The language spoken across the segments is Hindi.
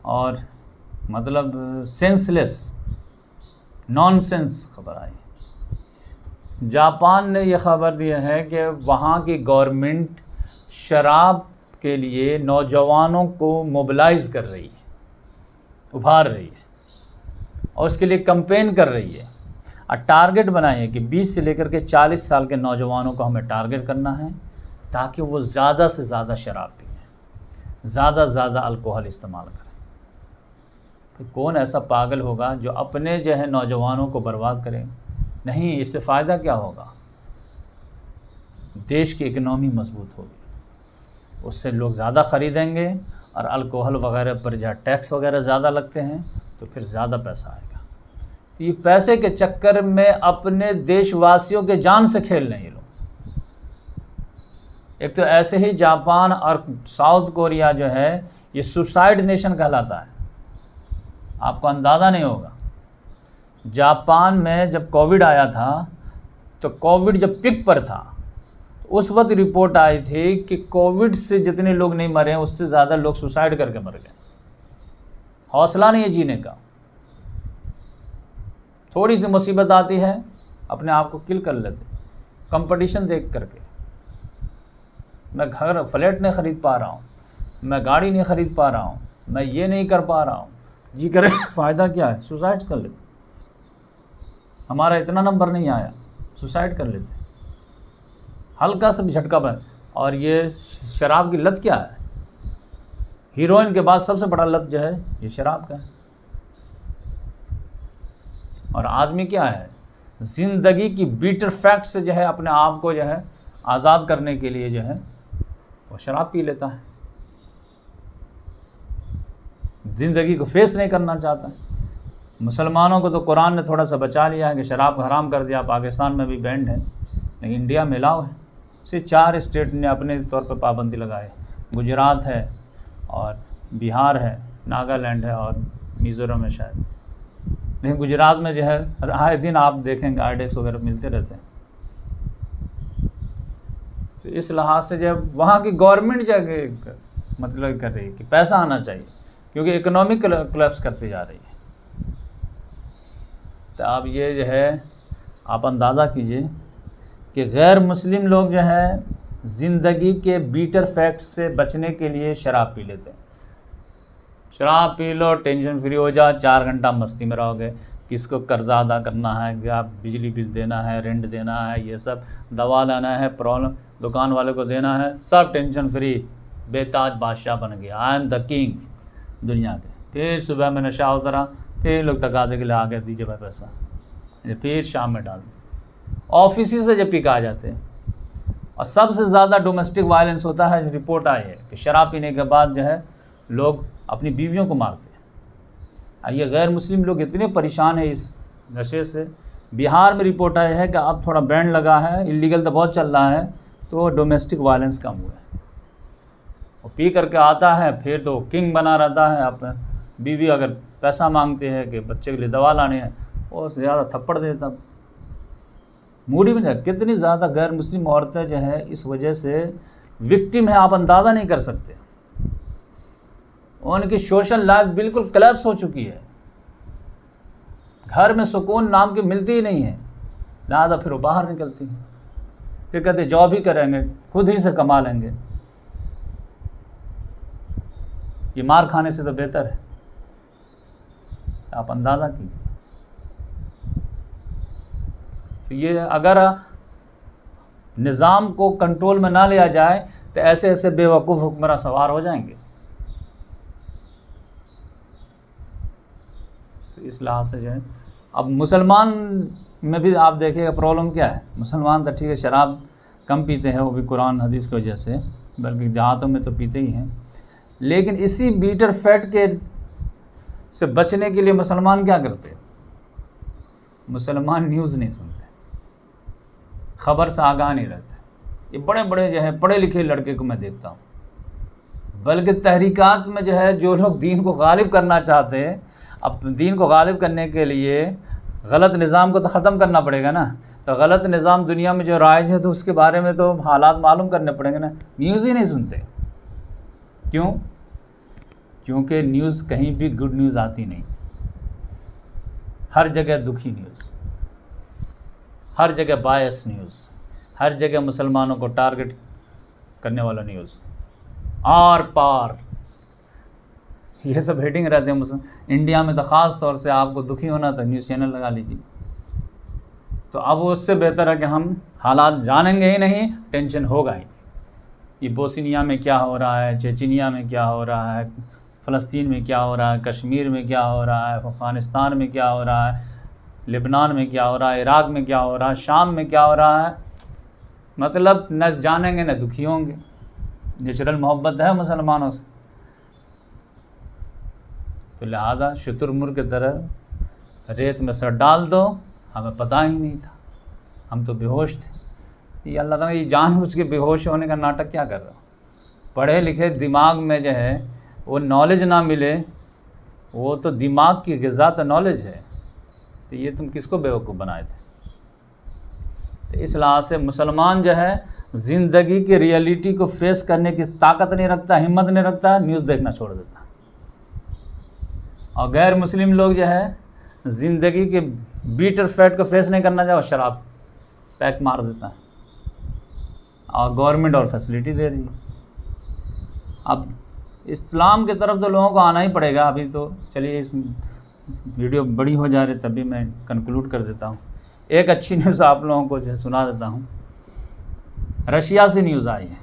और मतलब सेंसलेस नॉनसेंस खबर आई। जापान ने यह खबर दी है कि वहाँ की गवर्नमेंट शराब के लिए नौजवानों को मोबिलाइज़ कर रही है, उभार रही है और उसके लिए कैंपेन कर रही है और टारगेट बनाई है कि 20 से लेकर के 40 साल के नौजवानों को हमें टारगेट करना है ताकि वो ज़्यादा से ज़्यादा शराब पिएं, ज़्यादा से ज़्यादा अल्कोहल इस्तेमाल करें। तो कौन ऐसा पागल होगा जो अपने जो है नौजवानों को बर्बाद करे? नहीं, इससे फ़ायदा क्या होगा? देश की इकनॉमी मजबूत होगी, उससे लोग ज़्यादा ख़रीदेंगे और अल्कोहल वगैरह पर जहाँ टैक्स वगैरह ज़्यादा लगते हैं तो फिर ज़्यादा पैसा आएगा। तो ये पैसे के चक्कर में अपने देशवासियों के जान से खेल रहे हैं ये लोग। एक तो ऐसे ही जापान और साउथ कोरिया जो है ये सुसाइड नेशन कहलाता है, आपको अंदाज़ा नहीं होगा। जापान में जब कोविड आया था तो कोविड जब पिक पर था तो उस वक्त रिपोर्ट आई थी कि कोविड से जितने लोग नहीं मरे हैं उससे ज़्यादा लोग सुसाइड करके मर गए। हौसला नहीं है जीने का, थोड़ी सी मुसीबत आती है अपने आप को किल कर लेते, कंपटीशन देख करके। मैं घर फ्लैट नहीं ख़रीद पा रहा हूँ, मैं गाड़ी नहीं ख़रीद पा रहा हूँ, मैं ये नहीं कर पा रहा हूँ, जी करे फ़ायदा क्या है? सुसाइड कर लेते। हमारा इतना नंबर नहीं आया, सुसाइड कर लेते, हल्का सा भी झटका बन। और ये शराब की लत क्या है? हीरोइन के बाद सबसे बड़ा लत जो है ये शराब का है। और आदमी क्या है, ज़िंदगी की बीटर फैक्ट से जो है अपने आप को जो है आज़ाद करने के लिए जो है वो शराब पी लेता है, ज़िंदगी को फेस नहीं करना चाहता। मुसलमानों को तो कुरान ने थोड़ा सा बचा लिया है कि शराब को हराम कर दिया, पाकिस्तान में भी बैंड है, लेकिन इंडिया में अलाउ है। सिर्फ 4 स्टेट ने अपने तौर पर पाबंदी लगाई, गुजरात है और बिहार है, नागालैंड है और मिज़ोरम है शायद। लेकिन गुजरात में जो है आए दिन आप देखेंगे आईडेक्स वगैरह मिलते रहते हैं। तो इस लिहाज से जब वहाँ की गवर्नमेंट जगह मतलब कर रही है कि पैसा आना चाहिए क्योंकि इकोनॉमिक कोलैप्स करती जा रही है। तो आप ये जो है आप अंदाज़ा कीजिए कि गैर मुस्लिम लोग जो है ज़िंदगी के बीटर फैक्ट से बचने के लिए शराब पी लेते हैं। शराब पी लो, टेंशन फ्री हो जाओ, 4 घंटा मस्ती में रहोगे। किसको कर्जा अदा करना है, क्या बिजली बिल देना है, रेंट देना है, ये सब दवा लाना है, प्रॉब्लम दुकान वाले को देना है, सब टेंशन फ्री, बेताज बादशाह बन गया, आई एम द किंग दुनिया के। फिर सुबह में नशा उतरा, फिर लोग तकादे के लिए आ गए दीजिए भाई पैसा, फिर शाम में डाल दो। ऑफिस से जब पी के आ जाते हैं। और सबसे ज़्यादा डोमेस्टिक वायलेंस होता है, रिपोर्ट आई है कि शराब पीने के बाद जो है लोग अपनी बीवियों को मारते हैं। ये गैर मुस्लिम लोग इतने परेशान हैं इस नशे से। बिहार में रिपोर्ट आई है कि अब थोड़ा बैंड लगा है, इलीगल तो बहुत चल रहा है, तो डोमेस्टिक वायलेंस कम हुआ है। वो पी करके आता है फिर तो किंग बना रहता है। अपने बीवी अगर पैसा मांगते हैं कि बच्चे के लिए दवा लाने हैं, और ज़्यादा थप्पड़ देता, मूडी में नहीं। कितनी ज़्यादा गैर मुस्लिम औरतें जो है इस वजह से विक्टिम है, आप अंदाज़ा नहीं कर सकते। उनकी सोशल लाइफ बिल्कुल कोलैप्स हो चुकी है, घर में सुकून नाम की मिलती ही नहीं है, लिहाजा फिर वो बाहर निकलती हैं, फिर कहते जॉब ही करेंगे, खुद ही से कमा लेंगे। ये मार खाने से तो बेहतर है, आप अंदाज़ा कीजिए। तो ये अगर निज़ाम को कंट्रोल में ना लिया जाए तो ऐसे ऐसे बेवकूफ़ हुक्मरान सवार हो जाएंगे। तो इस लिहाज से जो है अब मुसलमान में भी आप देखिएगा प्रॉब्लम क्या है। मुसलमान तो ठीक है शराब कम पीते हैं, वो भी कुरान हदीस की वजह से, बल्कि देहातों में तो पीते ही हैं। लेकिन इसी बीटर फैट के से बचने के लिए मुसलमान क्या करते हैं? मुसलमान न्यूज़ नहीं सुनते, ख़बर से आगाह नहीं रहते। ये बड़े बड़े जो है पढ़े लिखे लड़के को मैं देखता हूँ, बल्कि तहरीकात में जो है जो लोग दीन को गालिब करना चाहते हैं, अब दीन को गालिब करने के लिए गलत निज़ाम को तो ख़त्म करना पड़ेगा ना। तो गलत निज़ाम दुनिया में जो राइज है तो उसके बारे में तो हालात मालूम करने पड़ेंगे ना। न्यूज़ ही नहीं सुनते, क्यों? क्योंकि न्यूज़ कहीं भी गुड न्यूज़ आती नहीं, हर जगह दुखी न्यूज़, हर जगह बायस न्यूज़, हर जगह मुसलमानों को टारगेट करने वाला न्यूज़, आर पार ये सब हेडिंग रहते हैं। इंडिया में तो ख़ास तौर से आपको दुखी होना तो न्यूज़ चैनल लगा लीजिए। तो अब उससे बेहतर है कि हम हालात जानेंगे ही नहीं, टेंशन होगा ही। ये बोस्निया में क्या हो रहा है, चेचनिया में क्या हो रहा है, फ़लस्तीन में क्या हो रहा है, कश्मीर में क्या हो रहा है, अफ़गानिस्तान में क्या हो रहा है, लेबनान में क्या हो रहा है, इराक़ में क्या हो रहा है, शाम में क्या हो रहा है, मतलब न जानेंगे न दुखी होंगे। नेचुरल मोहब्बत है मुसलमानों से, तो लिहाजा शुतुरमुर्ग की तरह रेत में सर डाल दो, हमें पता ही नहीं था, हम तो बेहोश थे। ये अल्लाह ताला ये जानबूझ के बेहोश होने का नाटक क्या कर रहा हो? पढ़े लिखे दिमाग में जो है वो नॉलेज ना मिले, वो तो दिमाग की ग़िज़ा तो नॉलेज है, तो ये तुम किसको बेवकूफ़ बनाए थे? तो इस लिहाज से मुसलमान जो है ज़िंदगी की रियलिटी को फेस करने की ताकत नहीं रखता, हिम्मत नहीं रखता, न्यूज़ देखना छोड़ देता। और गैर मुस्लिम लोग जो है ज़िंदगी के बीटर फैट को फेस नहीं करना चाहे, शराब पैक मार देता है, और गवर्नमेंट और फैसिलिटी दे रही है। अब इस्लाम की तरफ तो लोगों को आना ही पड़ेगा। अभी तो चलिए इस वीडियो बड़ी हो जा रही, तभी मैं कंक्लूड कर देता हूँ। एक अच्छी न्यूज़ आप लोगों को जो सुना देता हूँ। रशिया से न्यूज़ आई है।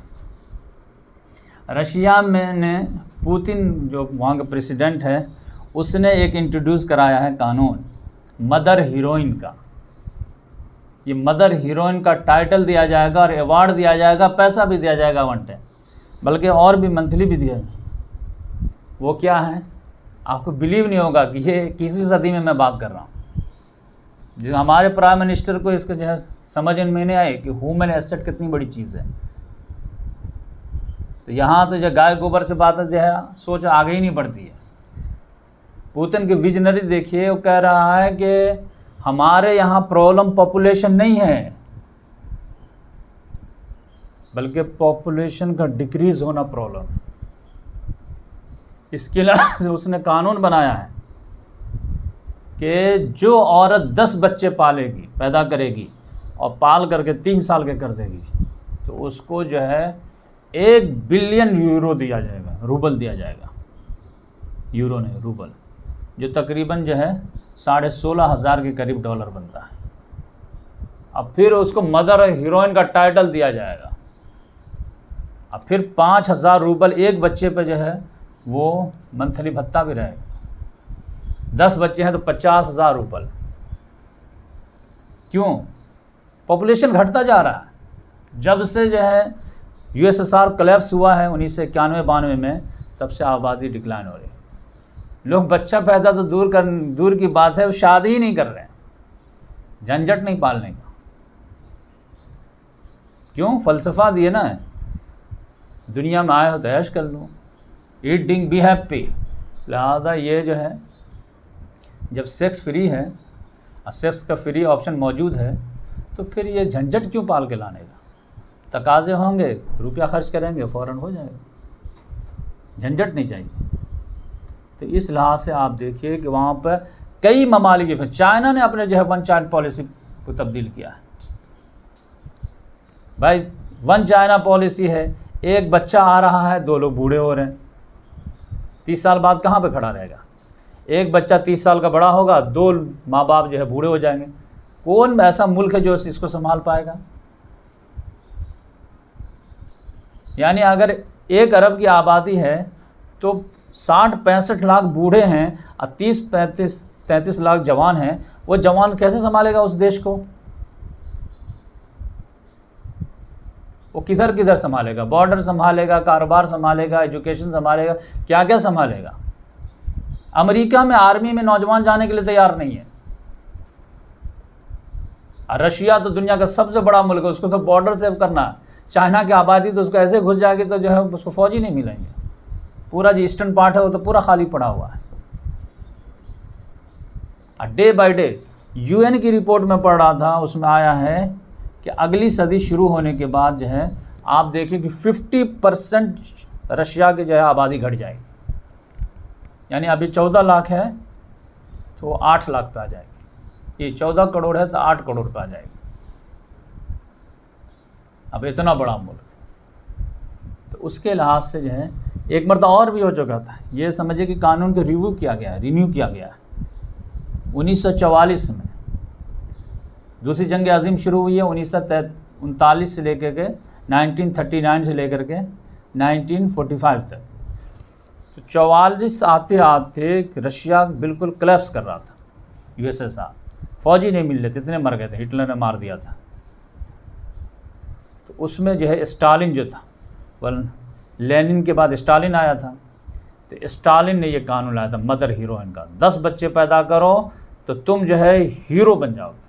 रशिया में ने पुतिन जो वहाँ का प्रेसिडेंट है, उसने एक इंट्रोड्यूस कराया है कानून मदर हीरोइन का। ये मदर हीरोइन का टाइटल दिया जाएगा और अवार्ड दिया जाएगा, पैसा भी दिया जाएगा वन टाइम, बल्कि और भी मंथली भी दिया जाएगा। वो क्या है, आपको बिलीव नहीं होगा कि ये 21वीं सदी में मैं बात कर रहा हूँ। जो हमारे प्राइम मिनिस्टर को इसको जो है समझ में नहीं आए कि ह्यूमन एसेट कितनी बड़ी चीज़ है। तो यहाँ तो जो गाय गोबर से बात जो है सोच आगे ही नहीं बढ़ती है। पुतिन की विजनरी देखिए, वो कह रहा है कि हमारे यहाँ प्रॉब्लम पॉपुलेशन नहीं है, बल्कि पॉपुलेशन का डिक्रीज होना प्रॉब्लम है। इसके लिए उसने कानून बनाया है कि जो औरत 10 बच्चे पालेगी, पैदा करेगी और पाल करके 3 साल के कर देगी, तो उसको जो है 1 बिलियन यूरो दिया जाएगा, रूबल दिया जाएगा, यूरो नहीं रूबल, जो तकरीबन जो है 16,500 के करीब डॉलर बनता है। अब फिर उसको मदर हीरोइन का टाइटल दिया जाएगा। अब फिर 5,000 रूबल एक बच्चे पे जो है वो मंथली भत्ता भी रहेगा। 10 बच्चे हैं तो 50,000 रूबल। क्यों? पॉपुलेशन घटता जा रहा है। जब से जो है यूएसएसआर कोलैप्स हुआ है 1991-92 में, तब से आबादी डिक्लाइन हो रही है। लोग बच्चा पैदा तो दूर की बात है, वो शादी ही नहीं कर रहे हैं, झंझट नहीं पालने का। क्यों? फ़लसफ़ा दिए ना, दुनिया में आए हो तो ऐश कर लो, ईटिंग बी हैप्पी। लिहाजा ये जो है जब सेक्स फ्री है और सेक्स का फ्री ऑप्शन मौजूद है, तो फिर ये झंझट क्यों पाल के लाने का? तकाजे होंगे, रुपया खर्च करेंगे, फ़ौरन हो जाएगा, झंझट नहीं चाहिए। तो इस लिहाज से आप देखिए कि वहाँ पर कई ममालिक, चाइना ने अपने जो है 1 चाइल्ड पॉलिसी को तब्दील किया है। भाई 1 चाइना पॉलिसी है, एक बच्चा आ रहा है, 2 लोग बूढ़े हो रहे हैं, 30 साल बाद कहाँ पे खड़ा रहेगा? एक बच्चा 30 साल का बड़ा होगा, 2 माँ बाप जो है बूढ़े हो जाएंगे। कौन ऐसा मुल्क है जो इसको संभाल पाएगा? यानी अगर 1 अरब की आबादी है तो 60-65 लाख बूढ़े हैं और 30-33 लाख जवान हैं। वो जवान कैसे संभालेगा उस देश को? वो किधर किधर संभालेगा? बॉर्डर संभालेगा, कारोबार संभालेगा, एजुकेशन संभालेगा, क्या क्या संभालेगा? अमेरिका में आर्मी में नौजवान जाने के लिए तैयार नहीं है। और रशिया तो दुनिया का सबसे बड़ा मुल्क है, उसको तो बॉर्डर सेव करना है। चाइना की आबादी तो उसको ऐसे घुस जाएगी तो जो है उसको फौजी नहीं मिलेंगे। पूरा जो ईस्टर्न पार्ट है वो तो पूरा खाली पड़ा हुआ है। और डे बाय डे यूएन की रिपोर्ट में पढ़ रहा था, उसमें आया है कि अगली सदी शुरू होने के बाद जो है आप देखिए कि 50% रशिया की जो है आबादी घट जाएगी। यानी अभी 14 लाख है तो 8 लाख पे आ जाएगी, ये 14 करोड़ है तो 8 करोड़ पे आ जाएगी। अब इतना बड़ा मुल्क, तो उसके लिहाज से जो है एक मरतबा और भी हो चुका था। ये समझिए कि कानून को रिव्यू किया गया, रिन्यू किया गया 1944 में। दूसरी जंग अज़ीम शुरू हुई है 1939 से लेकर के 1939 से लेकर के 1945 तक। तो 44 आते आते रशिया बिल्कुल कोलैप्स कर रहा था, यूएसएसआर, फौजी नहीं मिल रहे थे, इतने मर गए थे, हिटलर ने मार दिया था। तो उसमें जो है स्टालिन जो था, वह लेनिन के बाद स्टालिन आया था, तो स्टालिन ने ये कानून लाया था मदर हीरोइन का, 10 बच्चे पैदा करो तो तुम जो है हीरो बन जाओगे।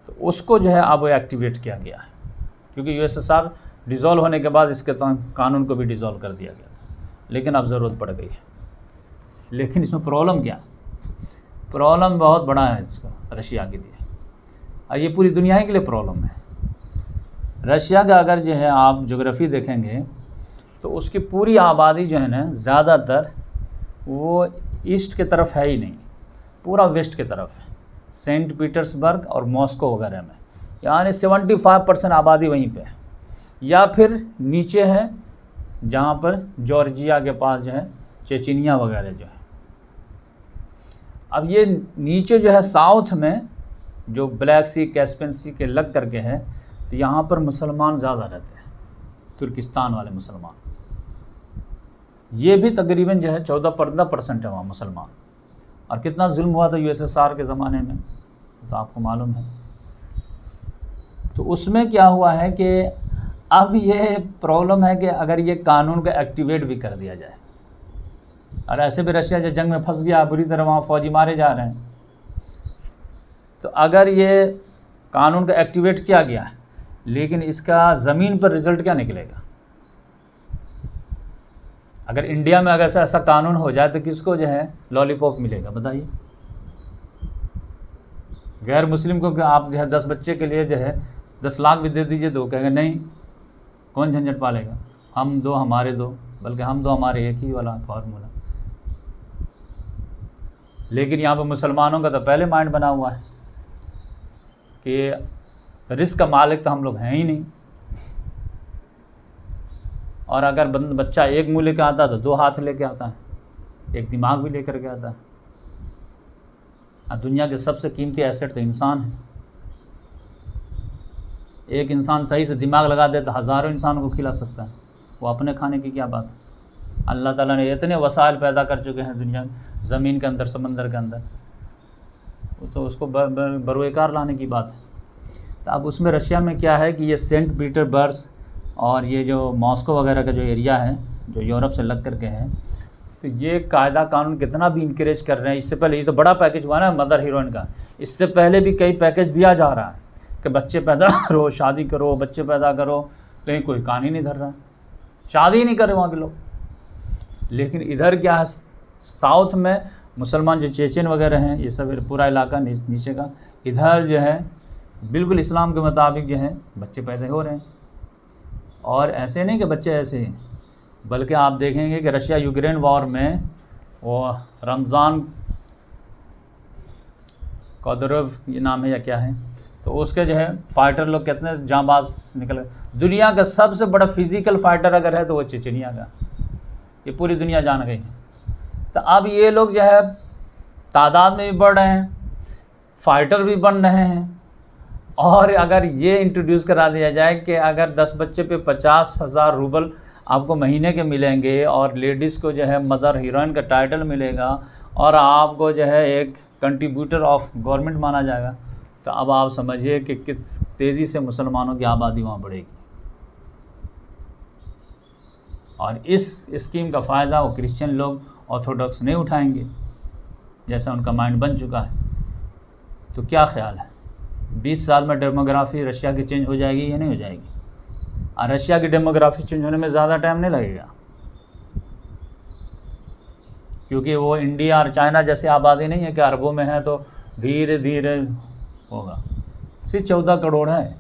तो उसको जो है अब एक्टिवेट किया गया है, क्योंकि यूएसएसआर डिज़ोल्व होने के बाद इसके कानून को भी डिज़ोल्व कर दिया गया था, लेकिन अब ज़रूरत पड़ गई है। लेकिन इसमें प्रॉब्लम क्या, प्रॉब्लम बहुत बड़ा है इसका रशिया के लिए, और ये पूरी दुनिया के लिए प्रॉब्लम है। रशिया का अगर जो है आप ज्योग्राफी देखेंगे तो उसकी पूरी आबादी जो है ना, ज़्यादातर वो ईस्ट की तरफ है ही नहीं, पूरा वेस्ट की तरफ है, सेंट पीटर्सबर्ग और मॉस्को वगैरह में, यानी 75% आबादी वहीं पे है, या फिर नीचे है जहाँ पर जॉर्जिया के पास जो है चेचिनिया वगैरह जो है। अब ये नीचे जो है साउथ में जो ब्लैक सी कैस्पियन सी के लग करके है, तो यहाँ पर मुसलमान ज़्यादा रहते हैं, तुर्किस्तान वाले मुसलमान, ये भी तकरीबन जो है 14-15% है वहाँ मुसलमान। और कितना जुल्म हुआ था यूएसएसआर के ज़माने में तो आपको मालूम है। तो उसमें क्या हुआ है कि अब ये प्रॉब्लम है कि अगर ये कानून का एक्टिवेट भी कर दिया जाए, और ऐसे भी रशिया जो जंग में फंस गया बुरी तरह, वहाँ फ़ौजी मारे जा रहे हैं, तो अगर ये कानून का एक्टिवेट किया गया लेकिन इसका ज़मीन पर रिज़ल्ट क्या निकलेगा। अगर इंडिया में अगर ऐसा कानून हो जाए तो किसको जो है लॉलीपॉप मिलेगा बताइए। गैर मुस्लिम को आप जो है 10 बच्चे के लिए जो है 10 लाख भी दे दीजिए तो कहेंगे नहीं, कौन झंझट पालेगा, हम दो हमारे दो, बल्कि हम दो हमारे, एक ही वाला फार्मूला। लेकिन यहाँ पर मुसलमानों का तो पहले माइंड बना हुआ है कि रिस्क का मालिक तो हम लोग हैं ही नहीं, और अगर बच्चा एक मुँह लेकर आता है तो 2 हाथ लेके आता है, एक दिमाग भी लेकर के आता है। और दुनिया के सबसे कीमती एसेट तो इंसान है। एक इंसान सही से दिमाग लगा दे तो हज़ारों इंसानों को खिला सकता है, वो अपने खाने की क्या बात है। अल्लाह ताला ने इतने वसाइल पैदा कर चुके हैं दुनिया, ज़मीन के अंदर, समंदर के अंदर, तो उसको बरोकार लाने की बात है। तो अब उसमें रशिया में क्या है कि ये सेंट पीटर्सबर्ग और ये जो मॉस्को वगैरह का जो एरिया है जो यूरोप से लग करके है, तो ये कायदा कानून कितना भी इंकरेज कर रहे हैं। इससे पहले ये तो बड़ा पैकेज हुआ ना मदर हीरोइन का, इससे पहले भी कई पैकेज दिया जा रहा है कि बच्चे पैदा करो, शादी करो, बच्चे पैदा करो, लेकिन कोई कान ही नहीं धर रहा, शादी ही नहीं कर रहे वहाँ के लोग। लेकिन इधर क्या है, साउथ में मुसलमान जो चेचेन वगैरह हैं, ये सब पूरा इलाका नीचे का, इधर जो है बिल्कुल इस्लाम के मुताबिक जो है बच्चे पैदा हो रहे हैं। और ऐसे नहीं कि बच्चे ऐसे हैं, बल्कि आप देखेंगे कि रशिया यूक्रेन वॉर में वो रमज़ान कदरोव ये नाम है या क्या है, तो उसके जो है फाइटर लोग कितने जांबाज निकल गए। दुनिया का सबसे बड़ा फिज़िकल फाइटर अगर है तो वो चेचनिया का, ये पूरी दुनिया जान गई है। तो अब ये लोग जो है तादाद में भी बढ़ रहे हैं, फाइटर भी बन रहे हैं, और अगर ये इंट्रोड्यूस करा दिया जाए कि अगर 10 बच्चे पे 50,000 रूबल आपको महीने के मिलेंगे, और लेडीज़ को जो है मदर हीरोइन का टाइटल मिलेगा, और आपको जो है एक कंट्रीब्यूटर ऑफ गवर्नमेंट माना जाएगा, तो अब आप समझिए कि किस तेज़ी से मुसलमानों की आबादी वहाँ बढ़ेगी। और इस स्कीम का फ़ायदा वो क्रिश्चियन लोग ऑर्थोडॉक्स नहीं उठाएंगे, जैसा उनका माइंड बन चुका है। तो क्या ख्याल है, 20 साल में डेमोग्राफी रशिया की चेंज हो जाएगी या नहीं हो जाएगी? और रशिया की डेमोग्राफी चेंज होने में ज़्यादा टाइम नहीं लगेगा, क्योंकि वो इंडिया और चाइना जैसी आबादी नहीं है कि अरबों में है तो धीरे धीरे होगा। सिर्फ 14 करोड़ है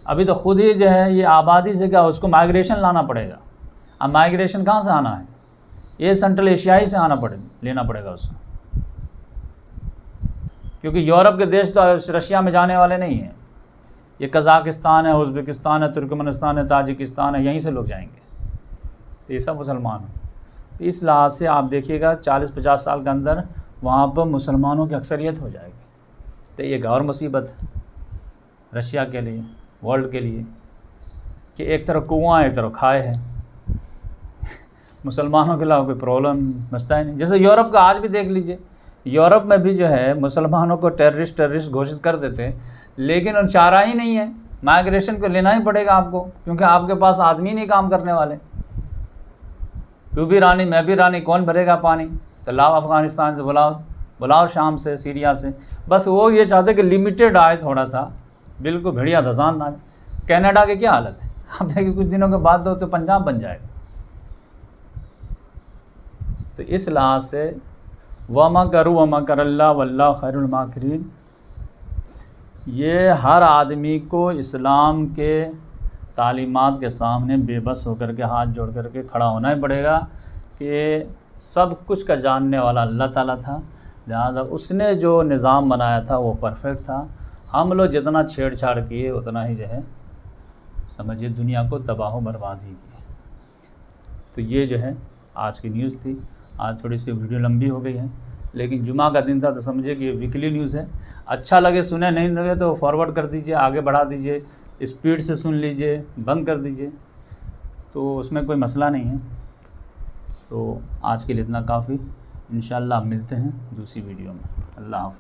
अभी, तो खुद ही जो है ये आबादी से क्या उसको माइग्रेशन लाना पड़ेगा। अब माइग्रेशन कहाँ से आना है? ये सेंट्रल एशियाई से लेना पड़ेगा उसको, क्योंकि यूरोप के देश तो रशिया में जाने वाले नहीं हैं। ये कज़ाकिस्तान है, उज़्बेकिस्तान है, तुर्कमेनिस्तान है, ताजिकिस्तान है, यहीं से लोग जाएंगे। तो ये सब मुसलमान हैं। तो इस लिहाज से आप देखिएगा 40-50 साल के अंदर वहाँ पर मुसलमानों की अक्सरियत हो जाएगी। तो ये गौर मुसीबत है रशिया के लिए, वर्ल्ड के लिए, कि एक तरफ कुआं एक तरफ खाए है। मुसलमानों के अलावा कोई प्रॉब्लम बचता ही नहीं। जैसे यूरोप का आज भी देख लीजिए, यूरोप में भी जो है मुसलमानों को टेररिस्ट घोषित कर देते हैं, लेकिन उन चारा ही नहीं है। माइग्रेशन को लेना ही पड़ेगा आपको, क्योंकि आपके पास आदमी नहीं काम करने वाले। तू भी रानी मैं भी रानी, कौन भरेगा पानी? तो लाओ अफ़गानिस्तान से बुलाओ शाम से, सीरिया से। बस वो ये चाहते कि लिमिटेड आए, थोड़ा सा, बिल्कुल भेड़िया धसान ना आए। कनाडा की क्या हालत है आप देखिए, कुछ दिनों के बाद तो पंजाब बन जाएगा। तो इस लिहाज से वमा करू वमा करल्ला वल्लाहु खैरुल माकिरीन, ये हर आदमी को इस्लाम के तालीमात के सामने बेबस होकर के हाथ जोड़ करके खड़ा होना ही पड़ेगा कि सब कुछ का जानने वाला अल्लाह ताला था, लिहाजा उसने जो निज़ाम बनाया था वो परफेक्ट था। हम लोग जितना छेड़छाड़ किए उतना ही जो है समझिए दुनिया को तबाह बर्बाद ही किया। तो ये जो है आज की न्यूज़ थी। आज थोड़ी सी वीडियो लंबी हो गई है, लेकिन जुमा का दिन था तो समझिए कि ये वीकली न्यूज़ है। अच्छा लगे सुने, नहीं लगे तो फॉरवर्ड कर दीजिए, आगे बढ़ा दीजिए, स्पीड से सुन लीजिए, बंद कर दीजिए, तो उसमें कोई मसला नहीं है। तो आज के लिए इतना काफ़ी। इंशाअल्लाह मिलते हैं दूसरी वीडियो में। अल्लाह हाफ़िज़।